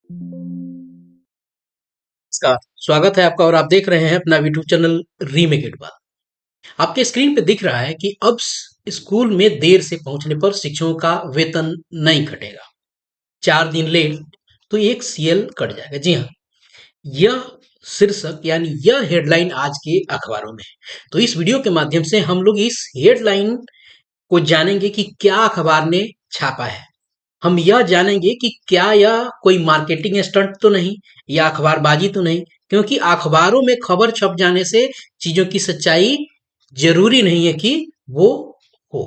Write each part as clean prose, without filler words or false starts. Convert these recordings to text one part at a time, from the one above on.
नमस्कार, स्वागत है आपका और आप देख रहे हैं अपना यूट्यूब चैनल रीमेक इट बात। आपके स्क्रीन पे दिख रहा है कि अब स्कूल में देर से पहुंचने पर शिक्षकों का वेतन नहीं कटेगा। 4 दिन लेट तो एक सीएल कट जाएगा। जी हाँ, यह शीर्षक यानी यह हेडलाइन आज के अखबारों में है। तो इस वीडियो के माध्यम से हम लोग इस हेडलाइन को जानेंगे कि क्या अखबार ने छापा है। हम यह जानेंगे कि क्या यह कोई मार्केटिंग स्टंट तो नहीं या अखबारबाजी तो नहीं, क्योंकि अखबारों में खबर छप जाने से चीजों की सच्चाई जरूरी नहीं है कि वो हो।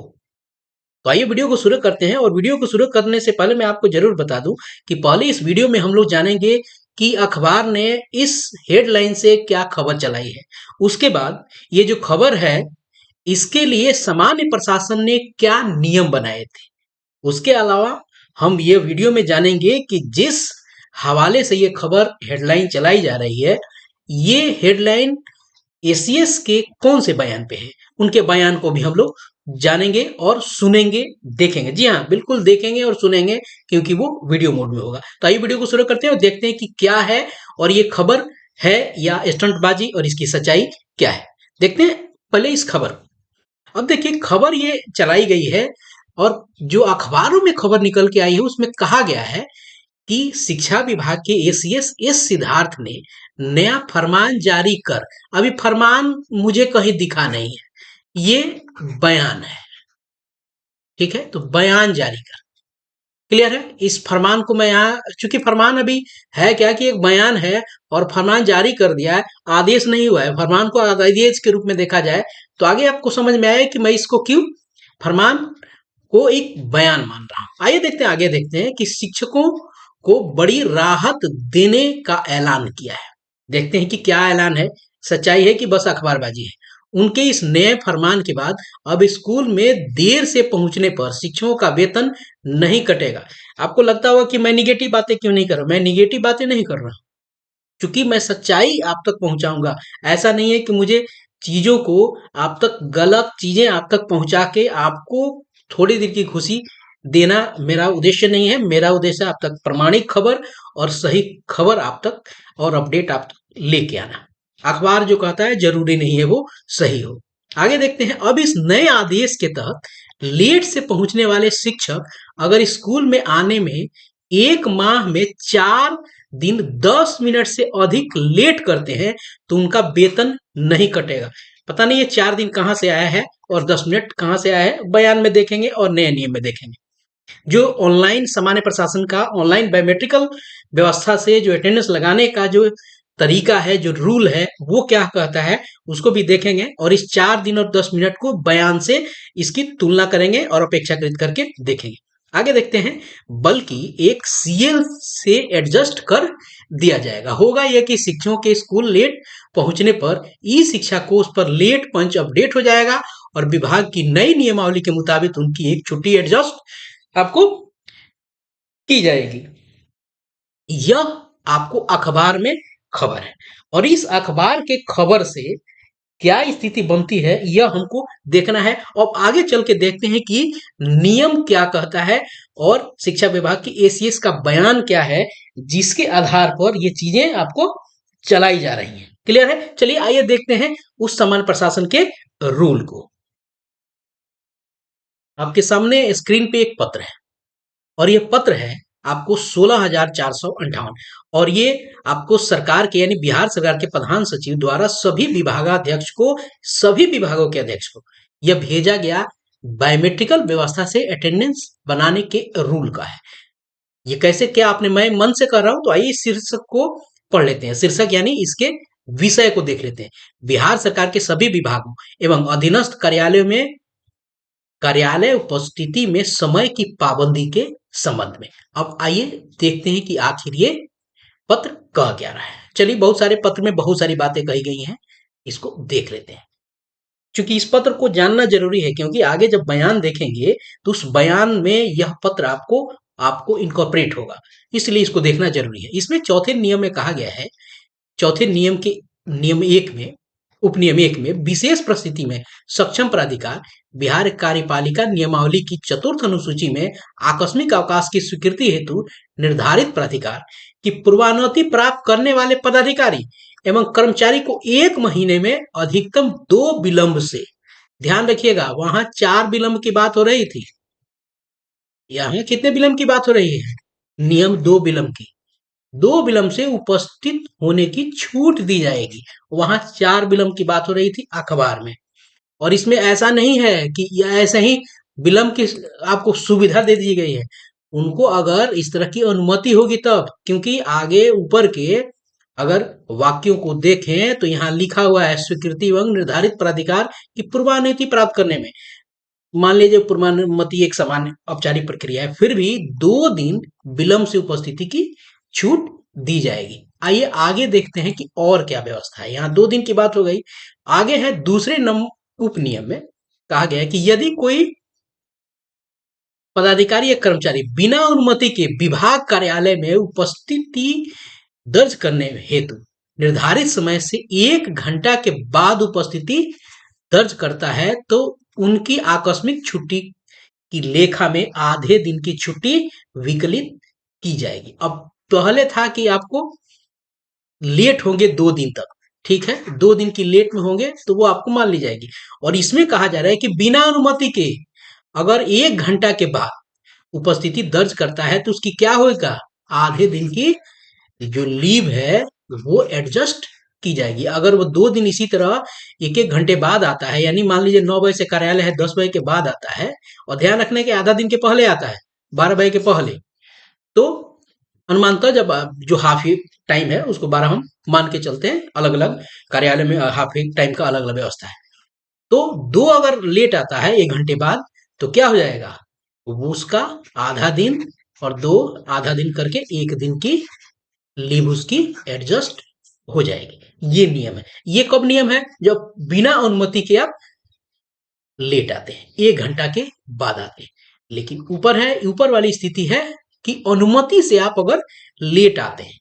तो आइए वीडियो को शुरू करते हैं। और वीडियो को शुरू करने से पहले मैं आपको जरूर बता दूं कि पहले इस वीडियो में हम लोग जानेंगे कि अखबार ने इस हेडलाइन से क्या खबर चलाई है। उसके बाद ये जो खबर है इसके लिए सामान्य प्रशासन ने क्या नियम बनाए थे। उसके अलावा हम ये वीडियो में जानेंगे कि जिस हवाले से ये खबर हेडलाइन चलाई जा रही है, ये हेडलाइन एसीएस के कौन से बयान पे है। उनके बयान को भी हम लोग जानेंगे और सुनेंगे, देखेंगे। जी हाँ, बिल्कुल देखेंगे और सुनेंगे, क्योंकि वो वीडियो मोड में होगा। तो आइए वीडियो को शुरू करते हैं और देखते हैं कि क्या है और ये खबर है या स्टंटबाजी और इसकी सच्चाई क्या है। देखते हैं पहले इस खबर को। अब देखिए, खबर ये चलाई गई है और जो अखबारों में खबर निकल के आई है उसमें कहा गया है कि शिक्षा विभाग के एसीएस एस सिद्धार्थ ने नया फरमान जारी कर, अभी फरमान मुझे कहीं दिखा नहीं है, ये बयान है। ठीक है, तो बयान जारी कर, क्लियर है। इस फरमान को मैं यहाँ, चूंकि फरमान अभी है क्या कि एक बयान है और फरमान जारी कर दिया है, आदेश नहीं हुआ है। फरमान को आदेश के रूप में देखा जाए तो आगे आपको समझ में आए कि मैं इसको क्यों फरमान को एक बयान मान रहा हूं। आइए देखते हैं, आगे देखते हैं कि शिक्षकों को बड़ी राहत देने का ऐलान किया है। देखते हैं कि क्या ऐलान है, सच्चाई है कि बस अखबारबाजी है। उनके इस नए फरमान के बाद अब स्कूल में देर से पहुंचने पर शिक्षकों का वेतन नहीं कटेगा। आपको लगता होगा कि मैं निगेटिव बातें क्यों नहीं कर रहा। मैं निगेटिव बातें नहीं कर रहा, क्योंकि मैं सच्चाई आप तक पहुंचाऊंगा। ऐसा नहीं है कि मुझे चीजों को आप तक, गलत चीजें आप तक पहुंचा के आपको थोड़ी देर की खुशी देना मेरा उद्देश्य नहीं है। मेरा उद्देश्य आप तक प्रमाणिक खबर और सही खबर आप तक और अपडेट आप तक लेके आना। अखबार जो कहता है जरूरी नहीं है वो सही हो। आगे देखते हैं, अब इस नए आदेश के तहत लेट से पहुंचने वाले शिक्षक अगर स्कूल में आने में 1 माह में 4 दिन 10 मिनट से अधिक लेट करते हैं तो उनका वेतन नहीं कटेगा। पता नहीं ये 4 दिन कहां से आया है और 10 मिनट कहां से आया है, बयान में देखेंगे और नए नियम में देखेंगे। जो ऑनलाइन सामान्य प्रशासन का ऑनलाइन बायोमेट्रिकल व्यवस्था से जो अटेंडेंस लगाने का जो तरीका है, जो रूल है, वो क्या कहता है उसको भी देखेंगे और इस 4 दिन और 10 मिनट को बयान से इसकी तुलना करेंगे और अपेक्षाकृत करके देखेंगे। आगे देखते हैं, बल्कि एक सीएल से एडजस्ट कर दिया जाएगा। होगा यह कि शिक्षकों के स्कूल लेट पहुंचने पर ई शिक्षा कोष पर लेट पंच अपडेट हो जाएगा और विभाग की नई नियमावली के मुताबिक उनकी एक छुट्टी एडजस्ट आपको की जाएगी। यह आपको अखबार में खबर है और इस अखबार के खबर से क्या स्थिति बनती है यह हमको देखना है। और आगे चल के देखते हैं कि नियम क्या कहता है और शिक्षा विभाग की एसीएस का बयान क्या है, जिसके आधार पर ये चीजें आपको चलाई जा रही हैं। क्लियर है, चलिए आइए देखते हैं उस सामान्य प्रशासन के रूल को। आपके सामने स्क्रीन पे एक पत्र है और ये पत्र है आपको 16,458 और ये आपको सरकार के यानी बिहार सरकार के प्रधान सचिव द्वारा सभी विभागाध्यक्ष को, सभी विभागों के अध्यक्ष को यह भेजा गया बायोमेट्रिकल व्यवस्था से अटेंडेंस बनाने के रूल का है। ये कैसे, क्या आपने, मैं मन से कर रहा हूं तो आइए शीर्षक को पढ़ लेते हैं। शीर्षक यानी इसके विषय को देख लेते हैं। बिहार सरकार के सभी विभागों एवं अधीनस्थ कार्यालयों में कार्यालय उपस्थिति में समय की पाबंदी के संबंध में। अब आइए देखते हैं कि आखिर ये पत्र कह क्या रहा है। चलिए, बहुत सारे पत्र में बहुत सारी बातें कही गई हैं, इसको देख लेते हैं। क्योंकि इस पत्र को जानना जरूरी है, क्योंकि आगे जब बयान देखेंगे तो उस बयान में यह पत्र आपको आपको इनकॉर्पोरेट होगा, इसलिए इसको देखना जरूरी है। इसमें चौथे नियम में कहा गया है, चौथे नियम के नियम 1 में, उपनियम 1 में, विशेष परिस्थिति में सक्षम प्राधिकार बिहार कार्यपालिका नियमावली की चतुर्थ अनुसूची में आकस्मिक अवकाश की स्वीकृति हेतु निर्धारित प्राधिकार कि पूर्वानुमति प्राप्त करने वाले पदाधिकारी एवं कर्मचारी को 1 महीने में अधिकतम 2 विलंब से, ध्यान रखिएगा वहां 4 विलंब की बात हो रही थी, यहाँ कितने विलंब की बात हो रही है? नियम 2 विलंब की। 2 विलंब से उपस्थित होने की छूट दी जाएगी। वहां 4 विलंब की बात हो रही थी अखबार में। और इसमें ऐसा नहीं है कि ऐसे ही विलंब की आपको सुविधा दे दी गई है। उनको अगर इस तरह की अनुमति होगी तब, क्योंकि आगे ऊपर के अगर वाक्यों को देखें तो यहाँ लिखा हुआ है स्वीकृति एवं निर्धारित प्राधिकार की पूर्वानुमति प्राप्त करने में। मान लीजिए पूर्वानुमति एक सामान्य औपचारिक प्रक्रिया है, फिर भी 2 दिन विलंब से उपस्थिति की छूट दी जाएगी। आइए आगे देखते हैं कि और क्या व्यवस्था है। यहाँ 2 दिन की बात हो गई। आगे है दूसरे उपनियम में कहा गया है कि यदि कोई पदाधिकारी या कर्मचारी बिना अनुमति के विभाग कार्यालय में उपस्थिति दर्ज करने हेतु निर्धारित समय से 1 घंटा के बाद उपस्थिति दर्ज करता है तो उनकी आकस्मिक छुट्टी की लेखा में आधे दिन की छुट्टी विकलित की जाएगी। अब पहले था कि आपको लेट होंगे 2 दिन तक, ठीक है, 2 दिन की लेट में होंगे तो वो आपको मान ली जाएगी। और इसमें कहा जा रहा है कि बिना अनुमति के अगर 1 घंटा के बाद उपस्थिति दर्ज करता है तो उसकी क्या होगा, आधे दिन की जो लीव है वो एडजस्ट की जाएगी। अगर वो 2 दिन इसी तरह 1-1 घंटे बाद आता है, यानी मान लीजिए 9 बजे से कार्यालय है 10 बजे के बाद आता है, और ध्यान रखने के आधा दिन के पहले आता है 12 बजे के पहले, तो अनुमानतः जब जो हाफ टाइम है उसको 12 हम मान के चलते हैं। अलग अलग कार्यालय में हाफ टाइम का अलग अलग व्यवस्था है। तो 2 अगर लेट आता है 1 घंटे बाद तो क्या हो जाएगा, वो उसका आधा दिन और 2 आधा दिन करके 1 दिन की लीव उसकी एडजस्ट हो जाएगी। ये नियम है। ये कब नियम है, जब बिना अनुमति के आप लेट आते हैं, 1 घंटा के बाद आते हैं। लेकिन ऊपर है, ऊपर वाली स्थिति है कि अनुमति से आप अगर लेट आते हैं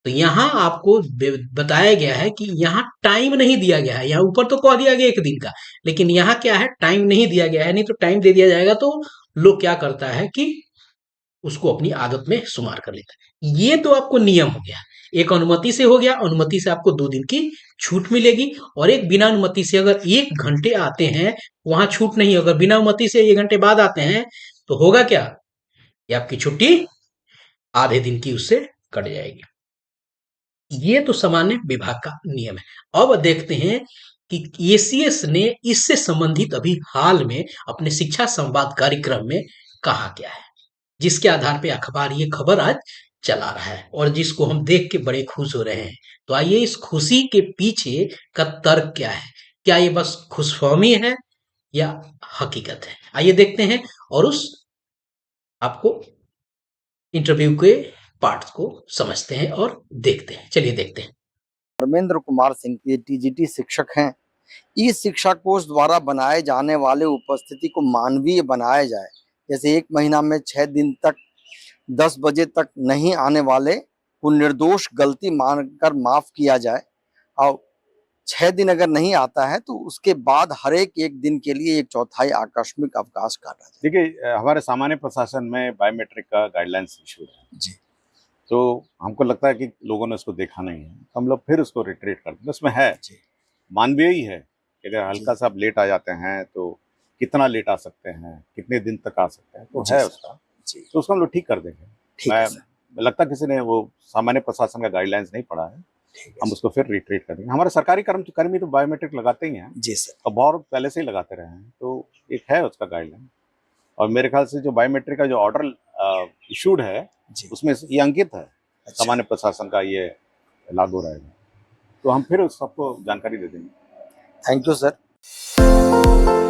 तो यहां आपको बताया गया है कि यहां टाइम नहीं दिया गया है। यहां ऊपर तो कह दिया गया 1 दिन का, लेकिन यहां क्या है, टाइम नहीं दिया गया है। नहीं तो टाइम दे दिया जाएगा तो लोग क्या करता है कि उसको अपनी आदत में शुमार कर लेता है। ये तो आपको नियम हो गया। एक अनुमति से हो गया, अनुमति से आपको 2 दिन की छूट मिलेगी। और एक बिना अनुमति से अगर 1 घंटे आते हैं वहां छूट नहीं, अगर बिना अनुमति से 1 घंटे बाद आते हैं तो होगा क्या, ये आपकी छुट्टी आधे दिन की उससे कट जाएगी। ये तो सामान्य विभाग का नियम है। अब देखते हैं कि एसीएस ने इससे संबंधित अभी हाल में अपने शिक्षा संवाद कार्यक्रम में कहा क्या है, जिसके आधार पे अखबार ये खबर आज चला रहा है और जिसको हम देख के बड़े खुश हो रहे हैं। तो आइए इस खुशी के पीछे का तर्क क्या है, क्या ये बस खुशफहमी है या हकीकत है, आइए देखते हैं और उस आपको इंटरव्यू के पार्ट्स को समझते हैं और देखते हैं। चलिए देखते हैं। धर्मेंद्र कुमार सिंह ये टीजीटी शिक्षक हैं। ई शिक्षा कोष द्वारा बनाए जाने वाले उपस्थिति को मानवीय बनाया जाए, जैसे 1 महीना में 6 दिन तक 10 बजे तक नहीं आने वाले को निर्दोष गलती मानकर माफ किया जाए, और 6 दिन अगर नहीं आता है तो उसके बाद हर एक दिन के लिए 1/4 आकस्मिक अवकाश काटा जाए। देखिए, हमारे सामान्य प्रशासन में बायोमेट्रिक का गाइडलाइंस इशू है जी, तो हमको लगता है कि लोगों ने उसको देखा नहीं है, तो हम लोग फिर उसको रिट्रीट करते हैं। उसमें है मानवीय ही है कि अगर हल्का सा आप लेट आ जाते हैं तो कितना लेट आ सकते हैं, कितने दिन तक आ सकते हैं, तो है उसका, तो उसको हम लोग ठीक कर देंगे। मैं लगता किसी ने वो सामान्य प्रशासन का गाइडलाइंस नहीं पढ़ा है, हम उसको फिर रिट्रीट कर देंगे। हमारे सरकारी कर्मी तो बायोमेट्रिक लगाते ही हैं जी सर, और बहुत पहले से ही लगाते रहे हैं, तो एक है उसका गाइडलाइन। और मेरे ख्याल से जो बायोमेट्रिक का जो ऑर्डर इशूड है उसमें ये अंकित है, सामान्य प्रशासन का ये लागू रहेगा, तो हम फिर सबको जानकारी दे देंगे। Thank you sir.